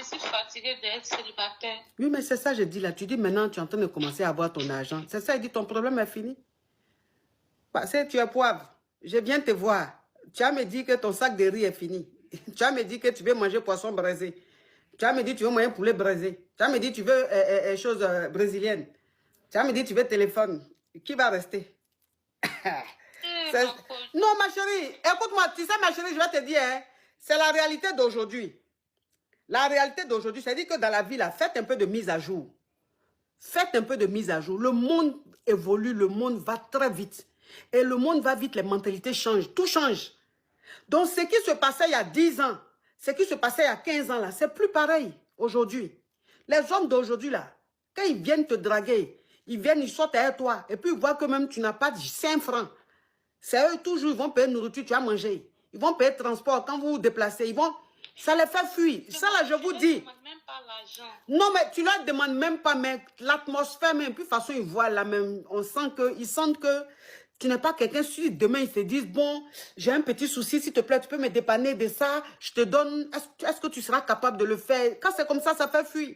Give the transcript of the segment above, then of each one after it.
suis fatiguée d'être célibataire. Oui, mais c'est ça, je dis là. Tu dis maintenant, tu es en train de commencer à avoir ton argent. C'est ça, il dit, ton problème est fini. Parce que tu es poivre. Je viens te voir. Tu as me dit que ton sac de riz est fini. Tu as me dit que tu veux manger poisson braisé. Tu as me dit que tu veux manger poulet braisé. Tu as me dit que tu veux choses brésiliennes. Tu as me dit que tu veux téléphone. Qui va rester? Non, ma chérie, écoute-moi, tu sais, ma chérie, je vais te dire, hein, c'est la réalité d'aujourd'hui. La réalité d'aujourd'hui, c'est-à-dire que dans la vie, là, faites un peu de mise à jour. Faites un peu de mise à jour. Le monde évolue, le monde va très vite. Et le monde va vite, les mentalités changent, tout change. Donc, ce qui se passait il y a 10 ans, ce qui se passait il y a 15 ans, là, c'est plus pareil aujourd'hui. Les hommes d'aujourd'hui, là, quand ils viennent te draguer, ils viennent, ils sortent avec toi, et puis ils voient que même tu n'as pas 5 francs. C'est eux toujours, ils vont payer nourriture, tu as mangé. Ils vont payer transport quand vous vous déplacez. Ils vont, ça les fait fuir. Ça là, je vous dis. Non, mais tu leur demandes même pas, mais l'atmosphère, même, puis de toute façon, ils voient la même. On sent que, ils sentent que tu n'es pas quelqu'un. Si demain, ils se disent, bon, j'ai un petit souci, s'il te plaît, tu peux me dépanner de ça, je te donne, est-ce que tu seras capable de le faire? Quand c'est comme ça fait fuir.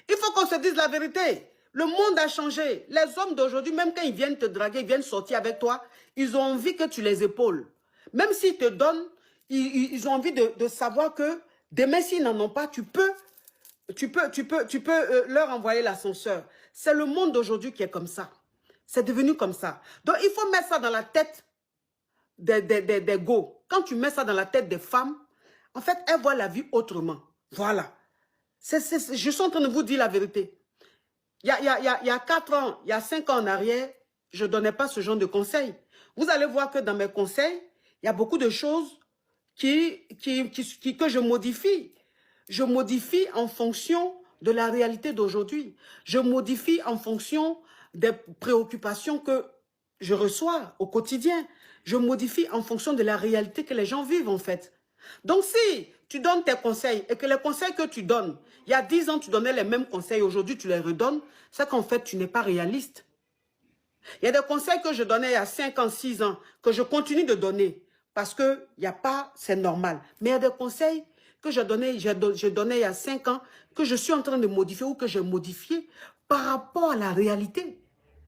Il faut qu'on se dise la vérité. Le monde a changé. Les hommes d'aujourd'hui, même quand ils viennent te draguer, ils viennent sortir avec toi, ils ont envie que tu les épaules. Même s'ils te donnent, ils ont envie de savoir que demain, s'ils n'en ont pas, tu peux leur envoyer l'ascenseur. C'est le monde d'aujourd'hui qui est comme ça. C'est devenu comme ça. Donc, il faut mettre ça dans la tête des go. Quand tu mets ça dans la tête des femmes, en fait, elles voient la vie autrement. Voilà. Je suis en train de vous dire la vérité. Il y a 4 ans, il y a 5 ans en arrière, je ne donnais pas ce genre de conseils. Vous allez voir que dans mes conseils, il y a beaucoup de choses que je modifie. Je modifie en fonction de la réalité d'aujourd'hui. Je modifie en fonction des préoccupations que je reçois au quotidien. Je modifie en fonction de la réalité que les gens vivent en fait. Donc si tu donnes tes conseils et que les conseils que tu donnes, il y a 10 ans tu donnais les mêmes conseils, aujourd'hui tu les redonnes, c'est qu'en fait tu n'es pas réaliste. Il y a des conseils que je donnais il y a 5 ans, 6 ans, que je continue de donner parce que il y a pas, c'est normal. Mais il y a des conseils que je donnais il y a 5 ans, que je suis en train de modifier ou que j'ai modifié par rapport à la réalité.